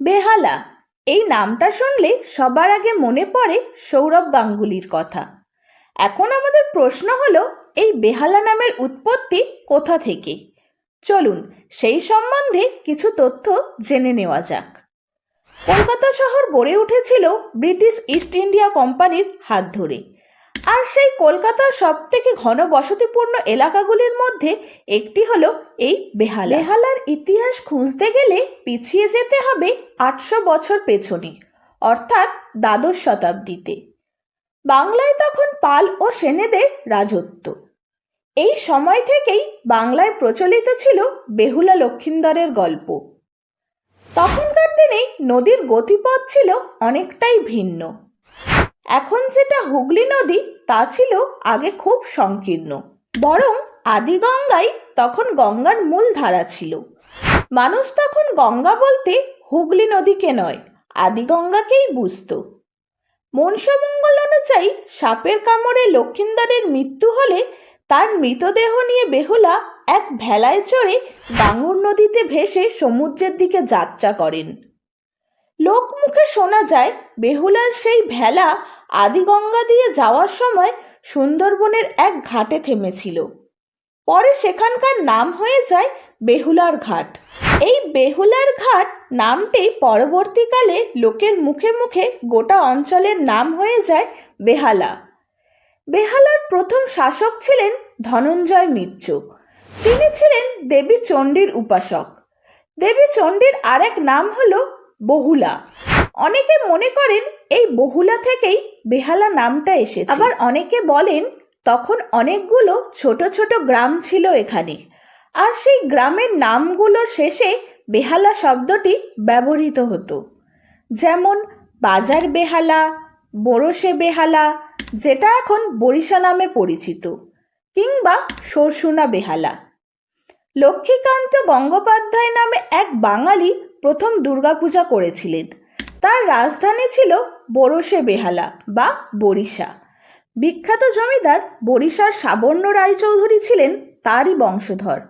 বেহালা এই নামটা শুনলে সবার আগে মনে পড়ে সৌরভ গাঙ্গুলির কথা। এখন আমাদের প্রশ্ন হলো, এই বেহালা নামের উৎপত্তি কোথা থেকে? চলুন সেই সম্বন্ধে কিছু তথ্য জেনে নেওয়া যাক। কলকাতা শহর গড়ে উঠেছিল ব্রিটিশ ইস্ট ইন্ডিয়া কোম্পানির হাত ধরে, আর সেই কলকাতার সব থেকে ঘন বসতিপূর্ণ এলাকাগুলির মধ্যে একটি হলো এই বেহালা। বেহালার ইতিহাস খুঁজতে গেলে পিছিয়ে যেতে হবে 800 বছর পেছনে, অর্থাৎ দ্বাদশ শতাব্দীতে। বাংলায় তখন পাল ও সেনেদের রাজত্ব। এই সময় থেকেই বাংলায় প্রচলিত ছিল বেহুলা লক্ষিন্দরের গল্প। তখনকার দিনে নদীর গতিপথ ছিল অনেকটাই ভিন্ন। এখন যেটা হুগলি নদী, তা ছিল আগে খুব সংকীর্ণ। বরং আদি গঙ্গাই তখন গঙ্গার মূল ধারা ছিল। মানুষ তখন গঙ্গা বলতে হুগলি নদীকে নয়, আদি গঙ্গাকেই বুঝত। মনসামঙ্গল অনুযায়ী সাপের কামড়ে লক্ষিন্দরের মৃত্যু হলে তার মৃতদেহ নিয়ে বেহুলা এক ভেলায় চড়ে গাঙ্গুর নদীতে ভেসে সমুদ্রের দিকে যাত্রা করেন। লোকমুখে শোনা যায়, বেহুলার সেই ভেলা আদিগঙ্গা দিয়ে যাওয়ার সময় সুন্দরবনের এক ঘাটে থেমেছিল। পরে সেখানকার নাম হয়ে যায় বেহুলার ঘাট। এই বেহুলার ঘাট নামটি পরবর্তীকালে লোকের মুখে মুখে গোটা অঞ্চলের নাম হয়ে যায় বেহালা। বেহালার প্রথম শাসক ছিলেন ধনঞ্জয় মিত্র। তিনি ছিলেন দেবী চণ্ডীর উপাসক। দেবী চণ্ডীর আরেক নাম হলো বহুলা। অনেকে মনে করেন এই বহুলা থেকেই বেহালা নামটা এসেছে। আবার অনেকে বলেন তখন অনেকগুলো ছোট ছোট গ্রাম ছিল এখানে, আর সেই গ্রামের নামগুলোর শেষে বেহালা শব্দটি ব্যবহৃত হতো। যেমন বাজার বেহালা, বরসে বেহালা, যেটা এখন বরিশা নামে পরিচিত, কিংবা সরসুনা বেহালা। লক্ষ্মীকান্ত গঙ্গোপাধ্যায় নামে এক বাঙালি প্রথম দুর্গাপূজা করেছিলেন। তার রাজধানী ছিল বরসে বেহালা বা বরিশা। বিখ্যাত জমিদার বরিশার সাবর্ণ রায়চৌধুরী ছিলেন তারই বংশধর।